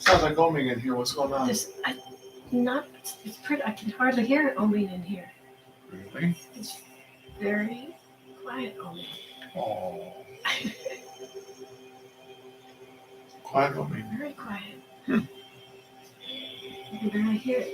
Sounds like oming in here. What's going on? It's pretty. I can hardly hear it oming in here. Really? It's very quiet oming. Oh. Quiet oming. Very quiet. You can barely hear it.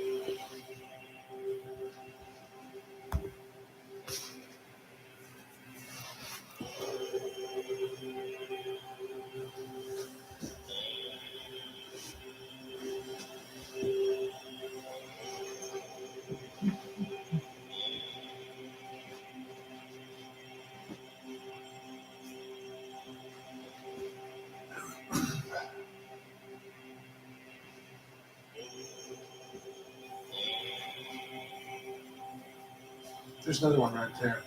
There's another one right there.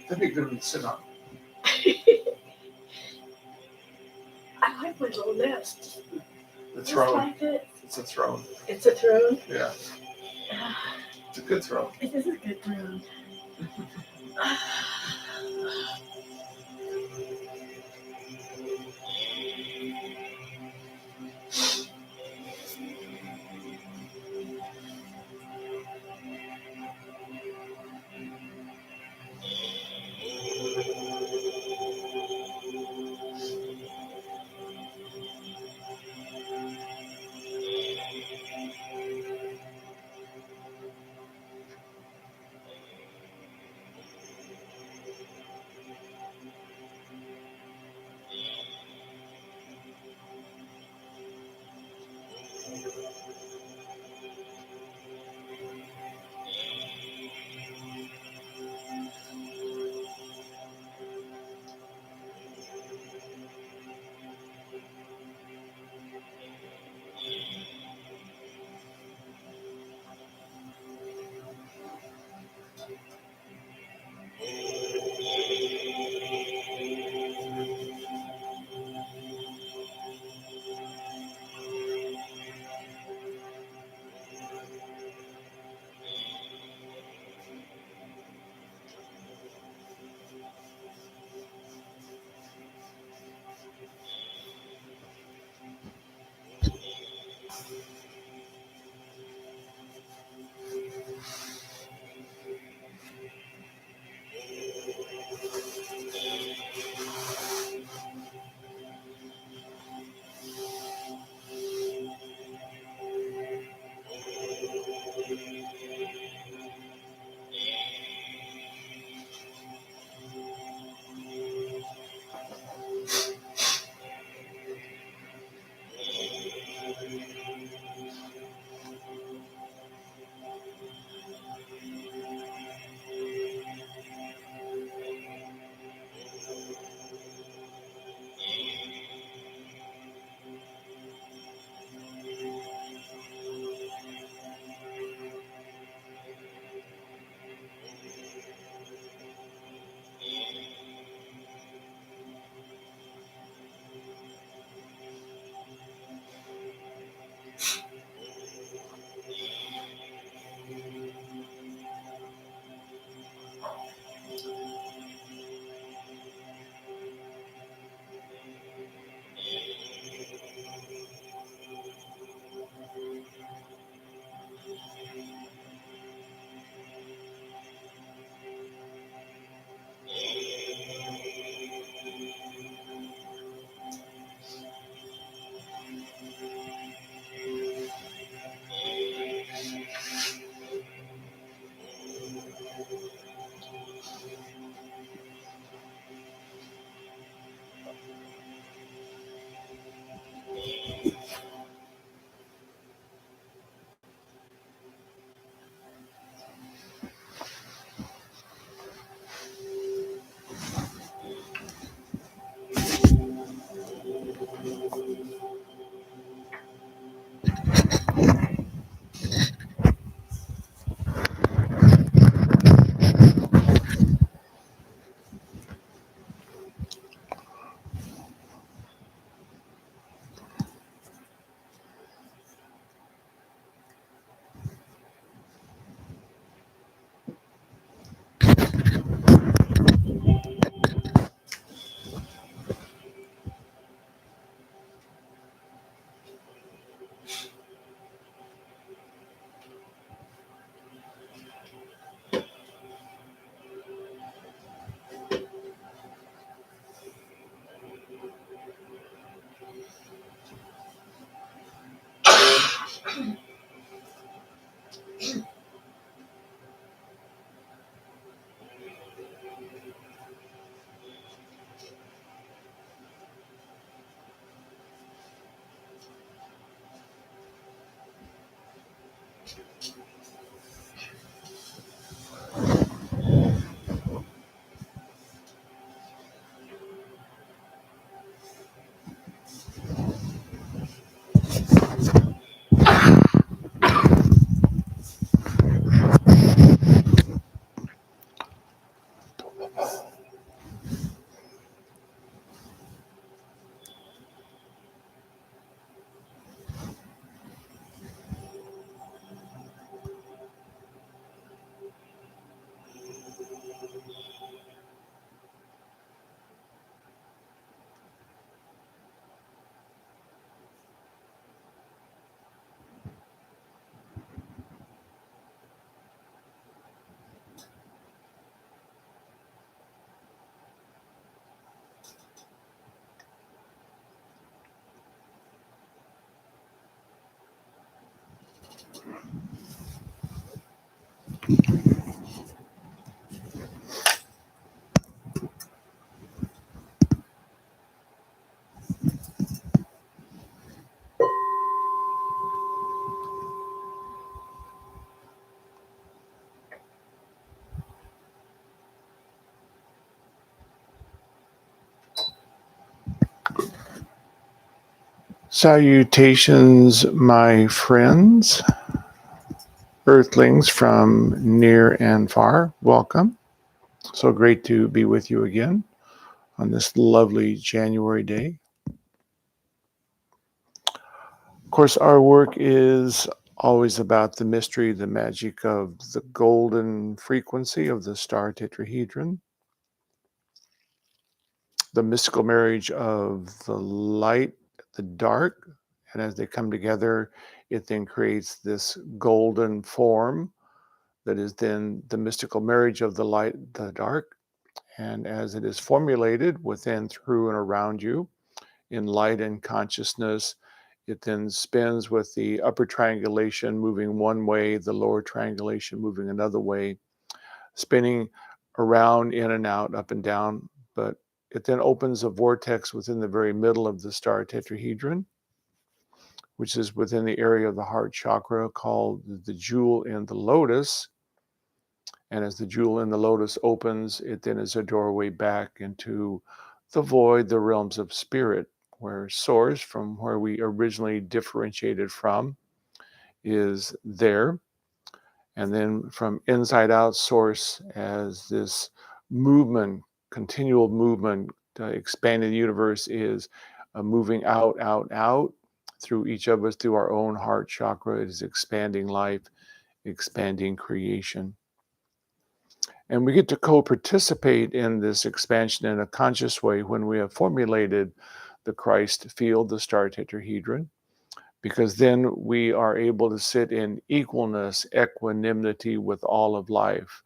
That'd be a good one to sit on. I like my little nest. The Just throne. like it. It's a throne. It's a throne. Yeah. It's a good throne. It is a good throne. Salutations, my friends, Earthlings from near and far. Welcome. So great to be with you again on this lovely January day. Of course, our work is always about the mystery, the magic of the golden frequency of the star tetrahedron, the mystical marriage of the light, the dark, and as they come together, it then creates this golden form that is then the mystical marriage of the light, the dark. And as it is formulated within, through, and around you in light and consciousness, it then spins with the upper triangulation moving one way, the lower triangulation moving another way, spinning around, in and out, up and down. But it then opens a vortex within the very middle of the star tetrahedron, which is within the area of the heart chakra called the jewel in the lotus. And as the jewel in the lotus opens, it then is a doorway back into the void, the realms of spirit, where source, from where we originally differentiated from, is there. And then from inside out, source as this movement, continual movement, expanded universe is moving out, out, out through each of us, through our own heart chakra. It is expanding life, expanding creation. And we get to co-participate in this expansion in a conscious way when we have formulated the Christ field, the star tetrahedron, because then we are able to sit in equalness, equanimity with all of life,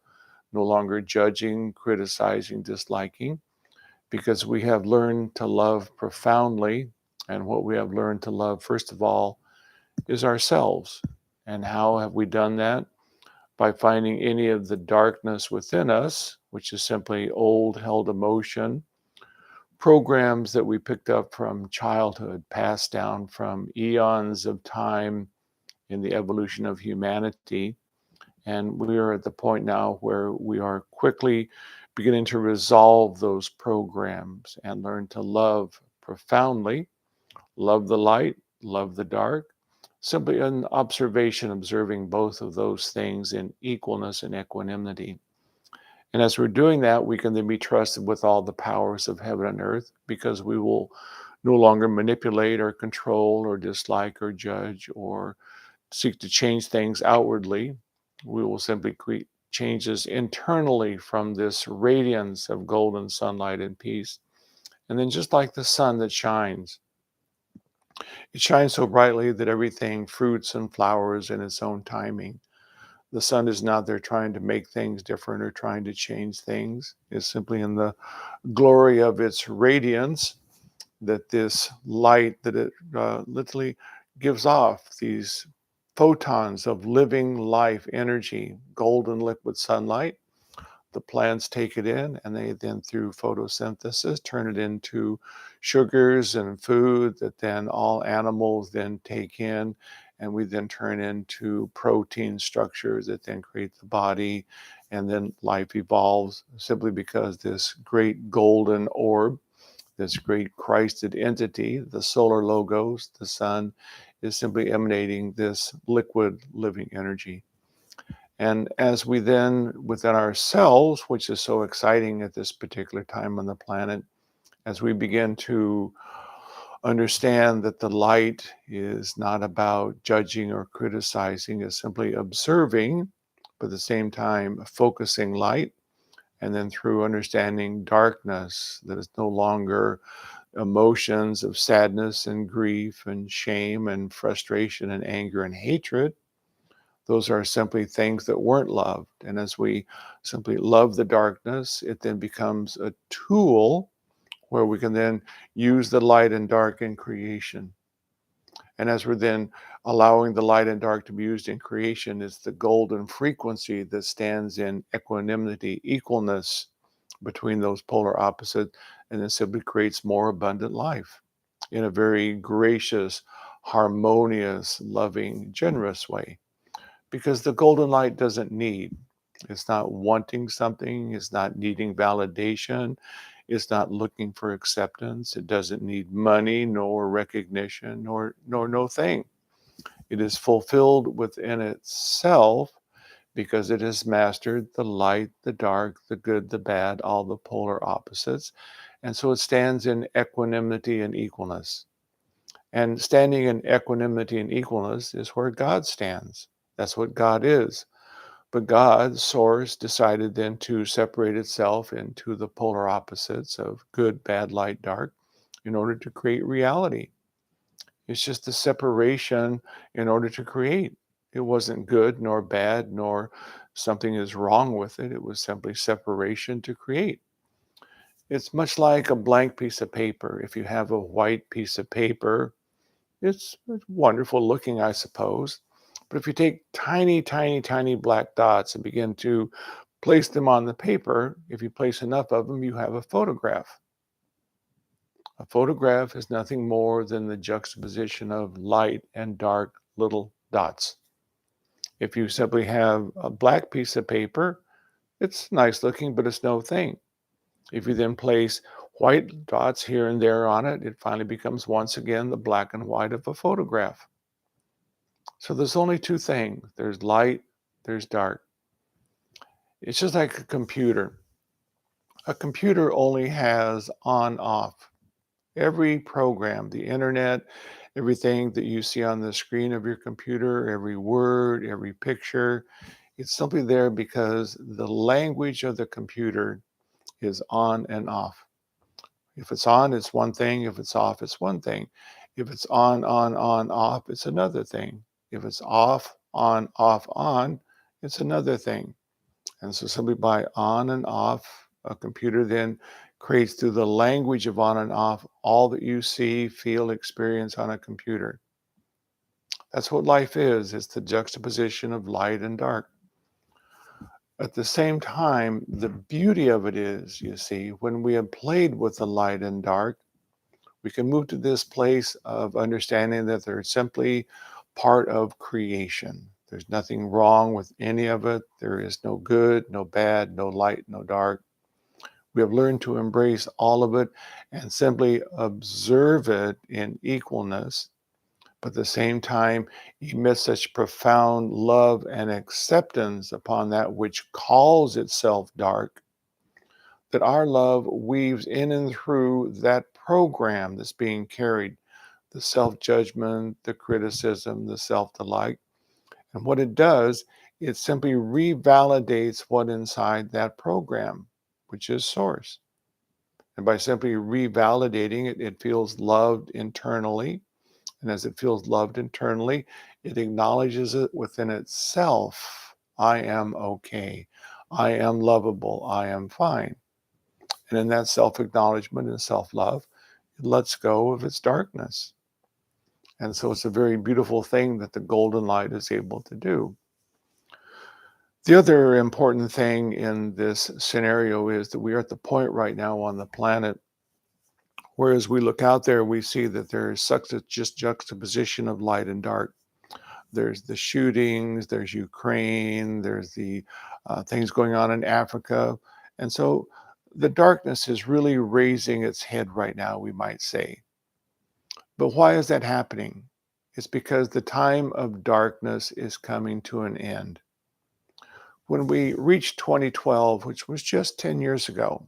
no longer judging, criticizing, disliking, because we have learned to love profoundly. And what we have learned to love, first of all, is ourselves. And how have we done that? By finding any of the darkness within us, which is simply old held emotion, programs that we picked up from childhood, passed down from eons of time in the evolution of humanity. And we are at the point now where we are quickly beginning to resolve those programs and learn to love profoundly, love the light, love the dark, simply an observation, observing both of those things in equalness and equanimity. And as we're doing that, we can then be trusted with all the powers of heaven and earth, because we will no longer manipulate or control or dislike or judge or seek to change things outwardly. We will simply create changes internally from this radiance of golden sunlight and peace. And then, just like the sun that shines, it shines so brightly that everything fruits and flowers in its own timing. The sun is not there trying to make things different or trying to change things. It's simply in the glory of its radiance that this light that it literally gives off, these photons of living life energy, golden liquid sunlight. The plants take it in, and they then, through photosynthesis, turn it into sugars and food that then all animals then take in and we then turn into protein structures that then create the body, and then life evolves simply because this great golden orb, this great Christed entity, the solar logos, the sun, is simply emanating this liquid living energy. And as we then, within ourselves, which is so exciting at this particular time on the planet, as we begin to understand that the light is not about judging or criticizing, it's simply observing, but at the same time focusing light. And then through understanding darkness, that is no longer emotions of sadness and grief and shame and frustration and anger and hatred. Those are simply things that weren't loved. And as we simply love the darkness, it then becomes a tool where we can then use the light and dark in creation. And as we're then allowing the light and dark to be used in creation, it's the golden frequency that stands in equanimity, equalness between those polar opposites, and then simply creates more abundant life in a very gracious, harmonious, loving, generous way. Because the golden light doesn't need, it's not wanting something, it's not needing validation, it's not looking for acceptance, it doesn't need money nor recognition nor no thing. It is fulfilled within itself because it has mastered the light, the dark, the good, the bad, all the polar opposites. And so it stands in equanimity and equalness. And standing in equanimity and equalness is where God stands. That's what God is. But God, Source, decided then to separate itself into the polar opposites of good, bad, light, dark in order to create reality. It's just the separation in order to create. It wasn't good nor bad nor something is wrong with it. It was simply separation to create. It's much like a blank piece of paper. If you have a white piece of paper, it's wonderful looking, I suppose. But if you take tiny, tiny, tiny black dots and begin to place them on the paper, if you place enough of them, you have a photograph. A photograph is nothing more than the juxtaposition of light and dark little dots. If you simply have a black piece of paper, it's nice looking, but it's no thing. If you then place white dots here and there on it, it finally becomes once again the black and white of a photograph. So there's only two things. There's light, there's dark. It's just like a computer. A computer only has on off. Every program, the internet, everything that you see on the screen of your computer, every word, every picture, it's simply there because the language of the computer is on and off. If it's on, it's one thing. If it's off, it's one thing. If it's on, off, it's another thing. If it's off, on, it's another thing. And so simply by on and off, a computer then creates through the language of on and off all that you see, feel, experience on a computer. That's what life is. It's the juxtaposition of light and dark. At the same time, the beauty of it is, you see, when we have played with the light and dark, we can move to this place of understanding that they're simply part of creation. There's nothing wrong with any of it. There is no good, no bad, no light, no dark. We have learned to embrace all of it and simply observe it in equalness, but at the same time emit such profound love and acceptance upon that which calls itself dark, that our love weaves in and through that program that's being carried, the self-judgment, the criticism, the self-delight. And what it does, it simply revalidates what inside that program, which is Source. And by simply revalidating it, it feels loved internally. And as it feels loved internally, it acknowledges it within itself. I am okay. I am lovable. I am fine. And in that self-acknowledgement and self-love, it lets go of its darkness. And so it's a very beautiful thing that the golden light is able to do. The other important thing in this scenario is that we are at the point right now on the planet where as we look out there, we see that there is such a just juxtaposition of light and dark. There's the shootings, there's Ukraine, there's the things going on in Africa. And so the darkness is really raising its head right now, we might say. But why is that happening? It's because the time of darkness is coming to an end. When we reached 2012, which was just 10 years ago,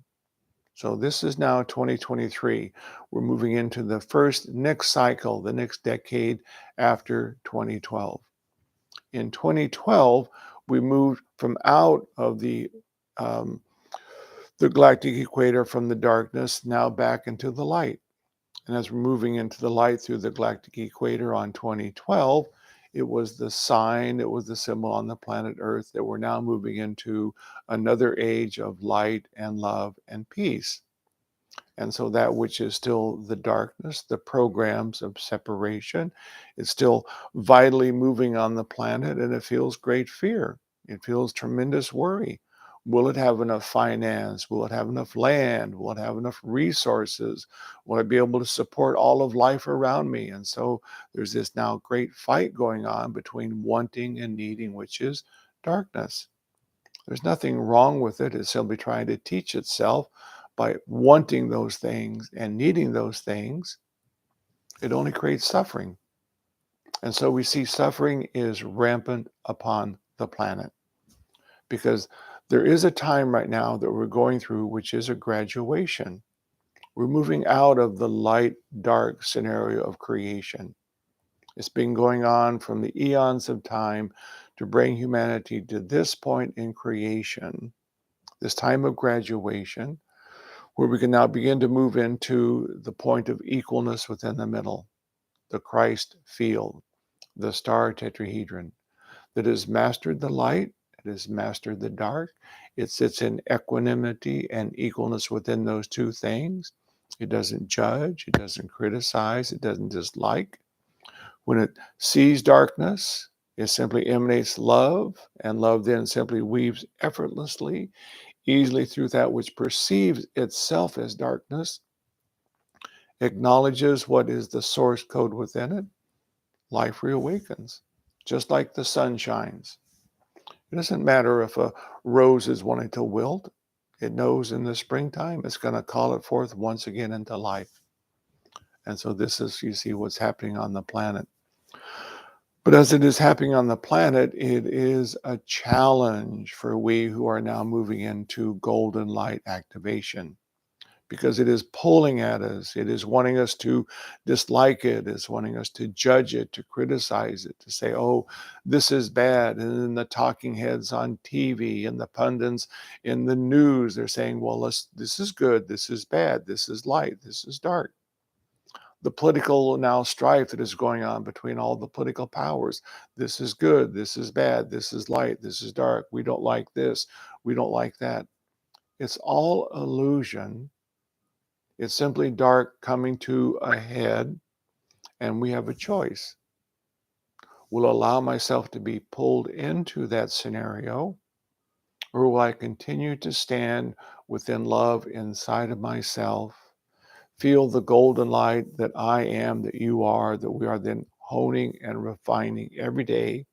so this is now 2023, we're moving into the next cycle, the next decade after 2012. In 2012, we moved from out of the galactic equator, from the darkness, now back into the light. And as we're moving into the light through the galactic equator on 2012, it was the sign, it was the symbol on the planet Earth that we're now moving into another age of light and love and peace. And so that which is still the darkness, the programs of separation, is still vitally moving on the planet, and it feels great fear. It feels tremendous worry. Will it have enough finance? Will it have enough land? Will it have enough resources? Will I be able to support all of life around me? And so there's this now great fight going on between wanting and needing, which is darkness. There's nothing wrong with it. It's simply trying to teach itself by wanting those things and needing those things. It only creates suffering. And so we see suffering is rampant upon the planet because there is a time right now that we're going through, which is a graduation. We're moving out of the light dark scenario of creation. It's been going on from the eons of time to bring humanity to this point in creation, this time of graduation, where we can now begin to move into the point of equalness within the middle, the Christ field, the star tetrahedron that has mastered the light, it has mastered the dark. It sits in equanimity and equalness within those two things. It doesn't judge, it doesn't criticize, it doesn't dislike. When it sees darkness, it simply emanates love, and love then simply weaves effortlessly, easily through that which perceives itself as darkness, acknowledges what is the source code within it. Life reawakens, just like the sun shines. It doesn't matter if a rose is wanting to wilt. It knows in the springtime it's going to call it forth once again into life. And so this is, you see, what's happening on the planet. But as it is happening on the planet, it is a challenge for we who are now moving into golden light activation, because it is pulling at us. It is wanting us to dislike it. It's wanting us to judge it, to criticize it, to say, oh, this is bad. And then the talking heads on TV and the pundits in the news, they're saying, well, this is good, this is bad, this is light, this is dark. The political now strife that is going on between all the political powers. This is good, this is bad, this is light, this is dark. We don't like this, we don't like that. It's all illusion. It's simply dark coming to a head, and we have a choice. Will I allow myself to be pulled into that scenario, or will I continue to stand within love inside of myself, feel the golden light that I am, that you are, that we are then honing and refining every day?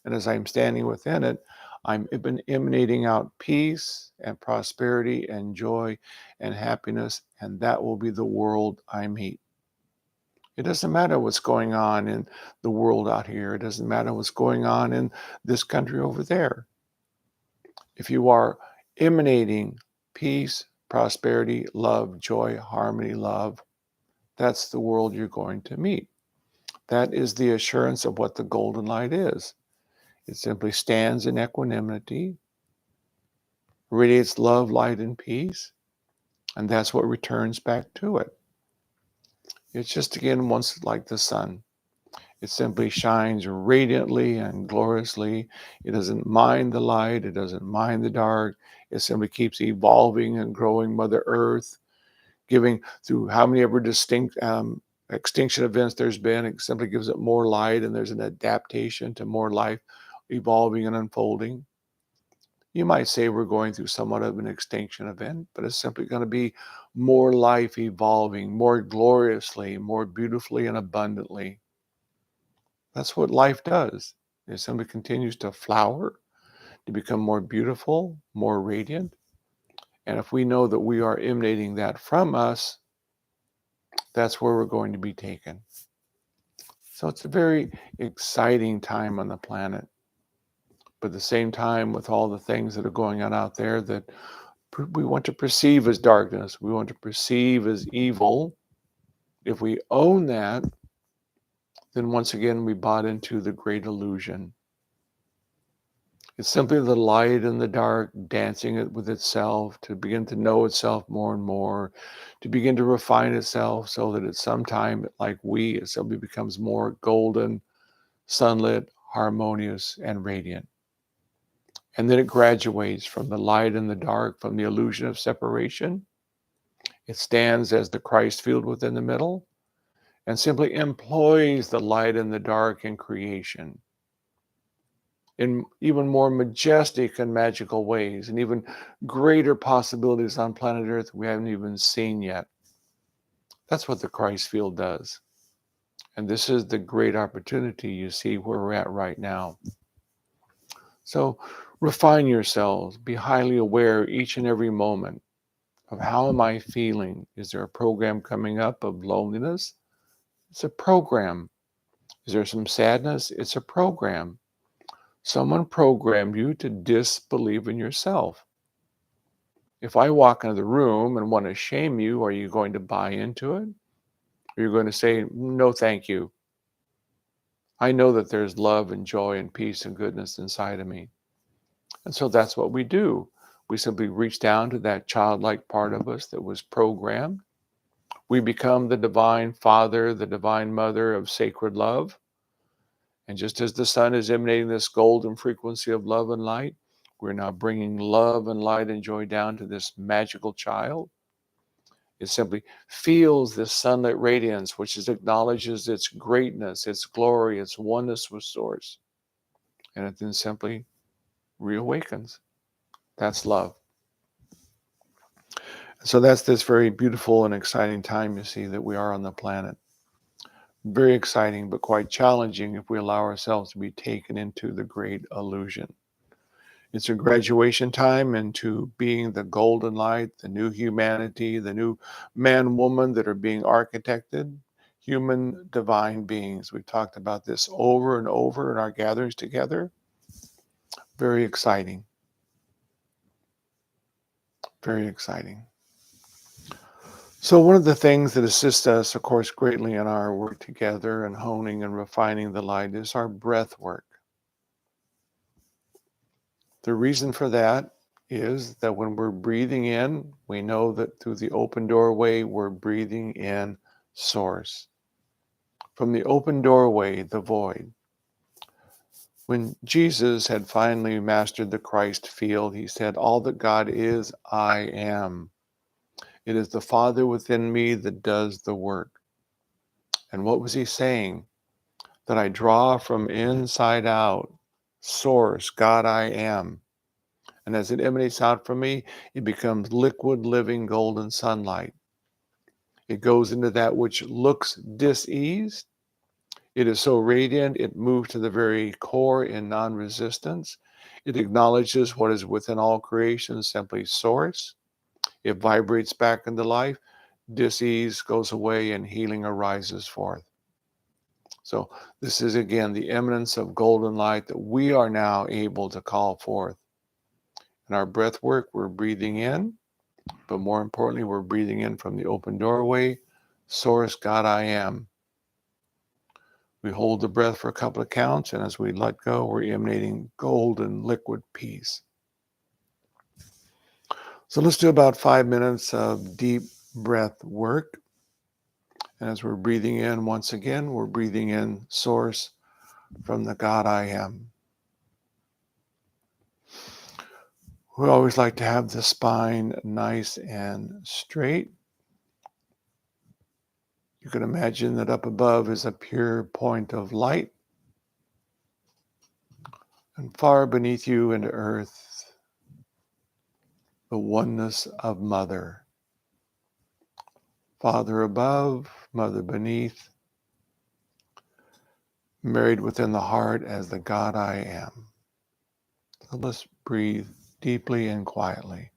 And as I'm standing within it, I'm emanating out peace and prosperity and joy and happiness, and that will be the world I meet. It doesn't matter what's going on in the world out here. It doesn't matter what's going on in this country over there. If you are emanating peace, prosperity, love, joy, harmony, love, that's the world you're going to meet. That is the assurance of what the golden light is. It simply stands in equanimity, radiates love, light, and peace, and that's what returns back to it. It's just, again, once like the sun. It simply shines radiantly and gloriously. It doesn't mind the light. It doesn't mind the dark. It simply keeps evolving and growing Mother Earth, giving through how many ever distinct extinction events there's been. It simply gives it more light, and there's an adaptation to more life evolving and unfolding. You might say we're going through somewhat of an extinction event, but it's simply going to be more life evolving, more gloriously, more beautifully and abundantly. That's what life does. It simply continues to flower, to become more beautiful, more radiant. And if we know that we are emanating that from us, that's where we're going to be taken. So it's a very exciting time on the planet. But at the same time, with all the things that are going on out there that we want to perceive as darkness, we want to perceive as evil, if we own that, then once again we bought into the great illusion. It's simply the light and the dark dancing it with itself to begin to know itself more and more, to begin to refine itself so that at some time, like we, it simply becomes more golden, sunlit, harmonious, and radiant. And then it graduates from the light and the dark, from the illusion of separation. It stands as the Christ field within the middle and simply employs the light and the dark in creation in even more majestic and magical ways, and even greater possibilities on planet Earth we haven't even seen yet. That's what the Christ field does. And this is the great opportunity you see where we're at right now. So refine yourselves, be highly aware each and every moment of how am I feeling? Is there a program coming up of loneliness? It's a program. Is there some sadness? It's a program. Someone programmed you to disbelieve in yourself. If I walk into the room and want to shame you, are you going to buy into it? Or are you going to say, no, thank you? I know that there's love and joy and peace and goodness inside of me. And so that's what we do. We simply reach down to that childlike part of us that was programmed. We become the divine father, the divine mother of sacred love. And just as the sun is emanating this golden frequency of love and light, we're now bringing love and light and joy down to this magical child. It simply feels this sunlit radiance, which acknowledges its greatness, its glory, its oneness with Source. And it then simply reawakens. That's love. So that's this very beautiful and exciting time, you see, that we are on the planet. Very exciting, but quite challenging if we allow ourselves to be taken into the great illusion. It's a graduation time into being the golden light, the new humanity, the new man, woman that are being architected, human divine beings. We've talked about this over and over in our gatherings together. Very exciting. Very exciting. So one of the things that assists us, of course, greatly in our work together and honing and refining the light is our breath work. The reason for that is that when we're breathing in, we know that through the open doorway, we're breathing in Source. From the open doorway, the void. When Jesus had finally mastered the Christ field, he said, all that God is, I am. It is the Father within me that does the work. And what was he saying? That I draw from inside out, Source, God I am. And as it emanates out from me, it becomes liquid, living, golden sunlight. It goes into that which looks diseased. It is so radiant, it moves to the very core in non-resistance. It acknowledges what is within all creation, simply Source. It vibrates back into life. Disease goes away and healing arises forth. So this is, again, the eminence of golden light that we are now able to call forth. In our breath work, we're breathing in, but more importantly, we're breathing in from the open doorway, Source, God I am. We hold the breath for a couple of counts, and as we let go, we're emanating golden liquid peace. So let's do about 5 minutes of deep breath work. And as we're breathing in, once again, we're breathing in Source from the God I am. We always like to have the spine nice and straight. You can imagine that up above is a pure point of light. And far beneath you into earth, the oneness of Mother. Father above, Mother beneath. married within the heart as the God I am. So let's breathe deeply and quietly.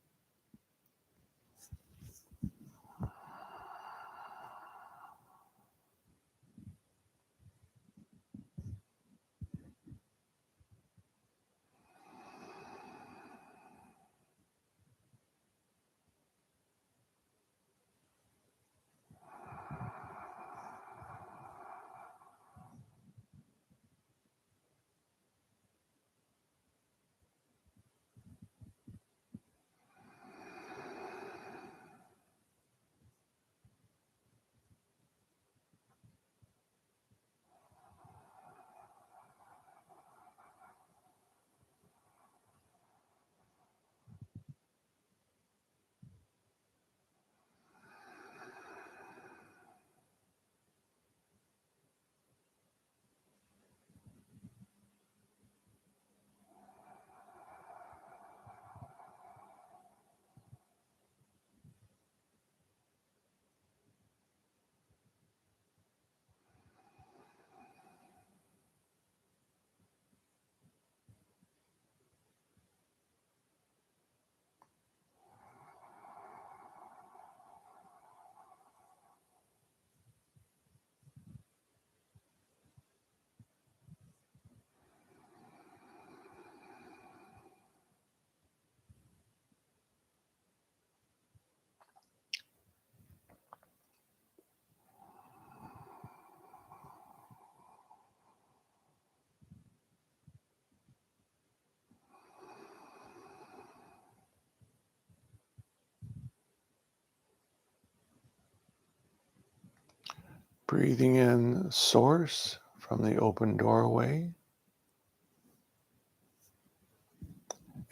Breathing in source from the open doorway.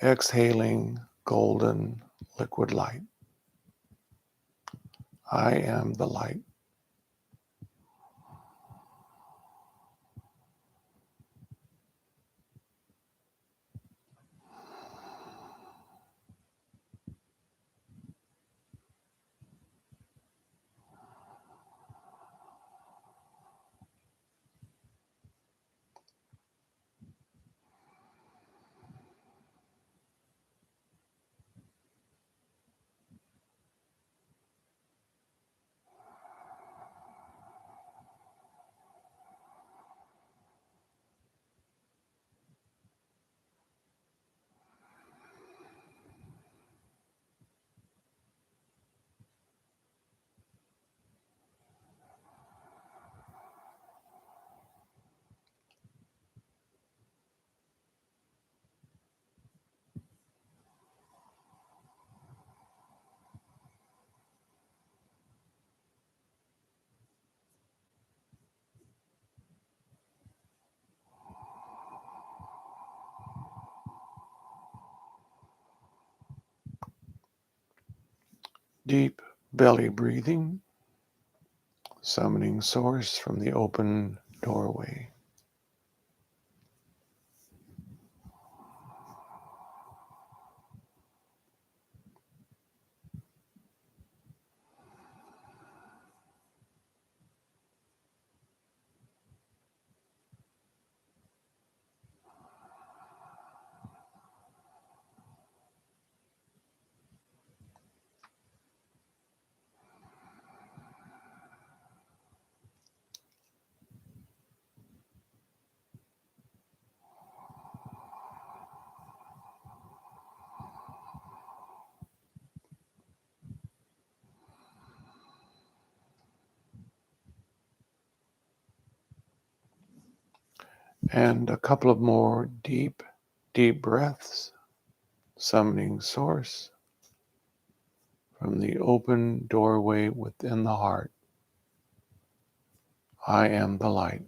Exhaling golden liquid light. I am the light. Deep belly breathing. Summoning source from the open doorway. And a couple of more deep breaths. Summoning source from the open doorway within the heart. I am the light.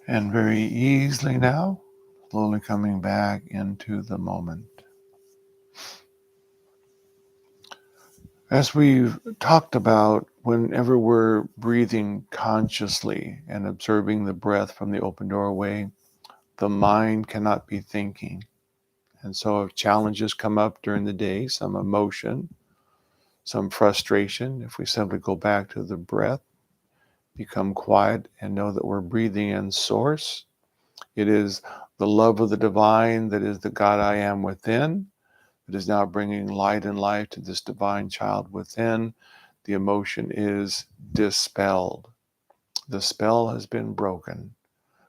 And very easily now, slowly coming back into the moment. As we've talked about, whenever we're breathing consciously and observing the breath from the open doorway, the mind cannot be thinking. And so if challenges come up during the day, some emotion, some frustration, if we simply go back to the breath, become quiet and know that we're breathing in source, it is the love of the divine that is the God I am within, that is now bringing light and life to this divine child within. The emotion is dispelled. The spell has been broken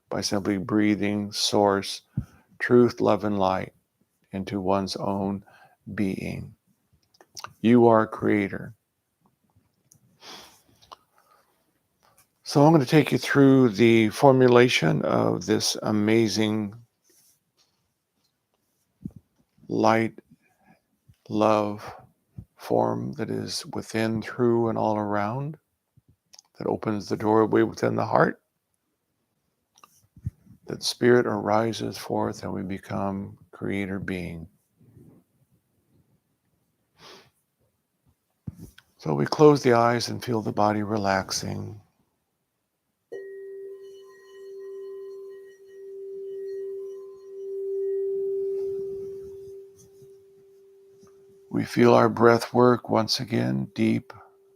by simply breathing source, truth, love, and light into one's own being. You are a creator. So I'm going to take you through the formulation of this amazing light, love form that is within, through, and all around, that opens the doorway within the heart, that spirit arises forth and we become creator being. So we close the eyes and feel the body relaxing. We feel our breath work once again, deep,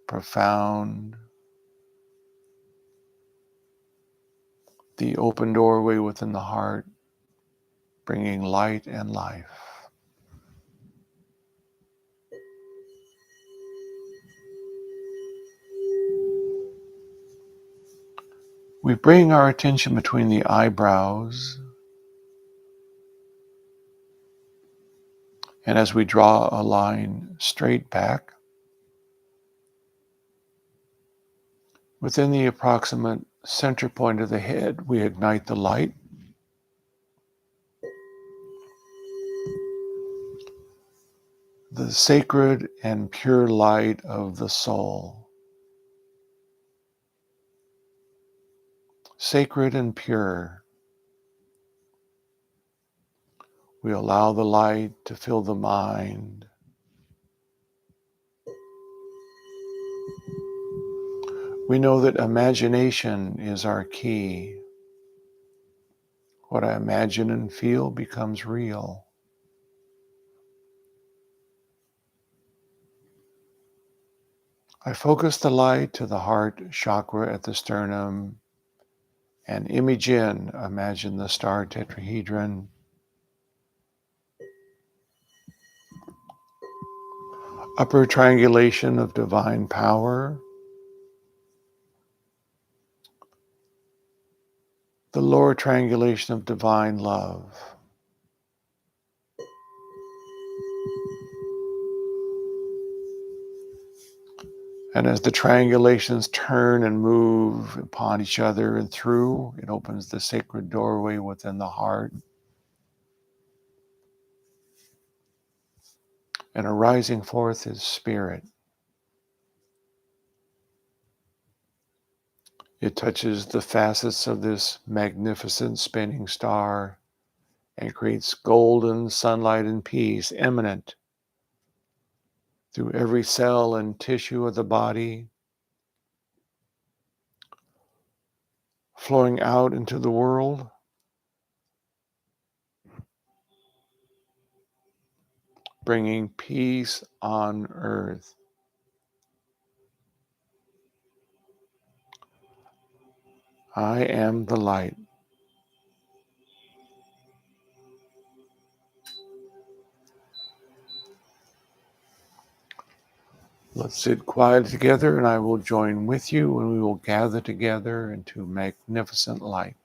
profound, the open doorway within the heart, bringing light and life. We bring our attention between the eyebrows, and as we draw a line straight back, within the approximate center point of the head, we ignite the light. The sacred and pure light of the soul. Sacred and pure. We allow the light to fill the mind. We know that imagination is our key. What I imagine and feel becomes real. I focus the light to the heart chakra at the sternum and image in, imagine the star tetrahedron, upper triangulation of divine power, the lower triangulation of divine love. And as the triangulations turn and move upon each other and through, it opens the sacred doorway within the heart. And arising forth is spirit. It touches the facets of this magnificent spinning star and creates golden sunlight and peace eminent through every cell and tissue of the body, flowing out into the world, bringing peace on earth. I am the light. Let's sit quiet together, and I will join with you, and we will gather together into magnificent light.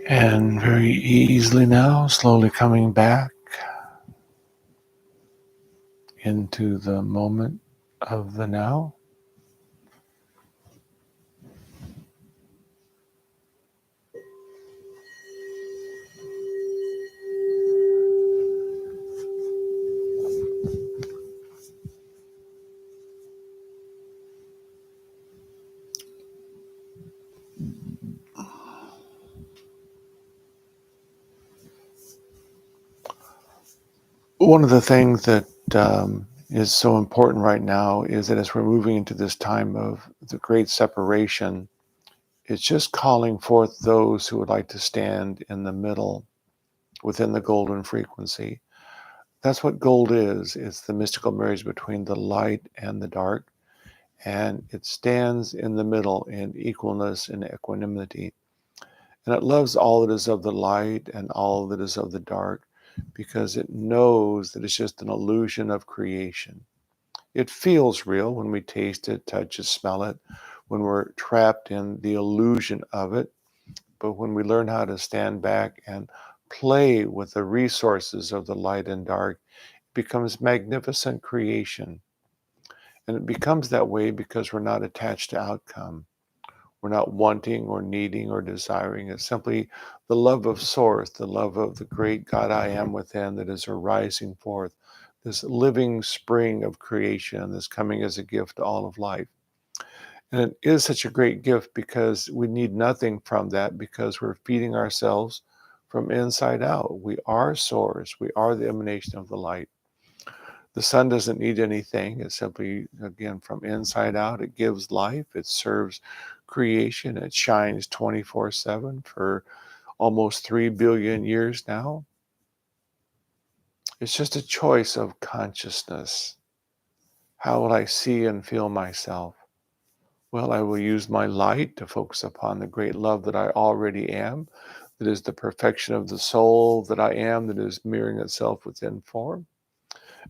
And very easily now, slowly coming back into the moment of the now. One of the things that is so important right now is that as we're moving into this time of the great separation, it's just calling forth those who would like to stand in the middle within the golden frequency. That's what gold is. It's the mystical marriage between the light and the dark, and it stands in the middle in equalness and equanimity. And it loves all that is of the light and all that is of the dark because it knows that it's just an illusion of creation. It feels real when we taste it, touch it, smell it, when we're trapped in the illusion of it. But when we learn how to stand back and play with the resources of the light and dark, it becomes magnificent creation. And it becomes that way because we're not attached to outcome. We're not wanting or needing or desiring. It's simply the love of Source, the love of the great God I am within that is arising forth, this living spring of creation that's coming as a gift to all of life. And it is such a great gift because we need nothing from that because we're feeding ourselves from inside out. We are Source. We are the emanation of the light. The sun doesn't need anything. It's simply, again, from inside out. It gives life. It serves creation. It shines 24/7 for almost 3 billion years now. It's just a choice of consciousness. How will I see and feel myself? Well, I will use my light to focus upon the great love that I already am, that is the perfection of the soul that I am, that is mirroring itself within form.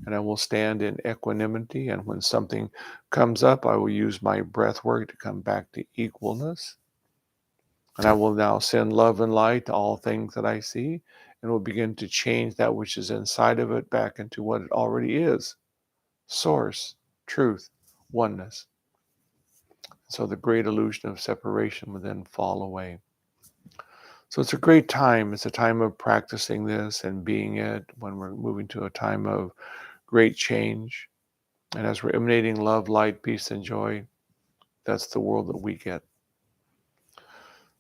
And I will stand in equanimity. And when something comes up, I will use my breath work to come back to equalness. And I will now send love and light to all things that I see, and will begin to change that which is inside of it back into what it already is: Source, truth, oneness. So the great illusion of separation would then fall away. So it's a great time. It's a time of practicing this and being it when we're moving to a time of great change. And as we're emanating love, light, peace, and joy, that's the world that we get.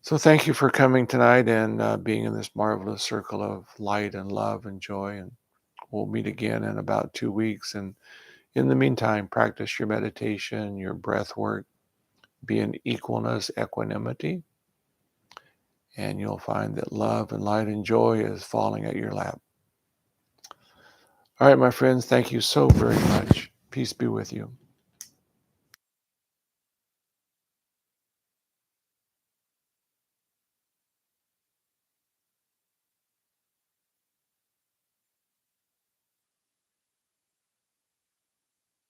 So thank you for coming tonight and being in this marvelous circle of light and love and joy. And we'll meet again in about 2 weeks. And in the meantime, practice your meditation, your breath work, be in equalness, equanimity, and you'll find that love and light and joy is falling at your lap. All right, my friends, thank you so very much. Peace be with you.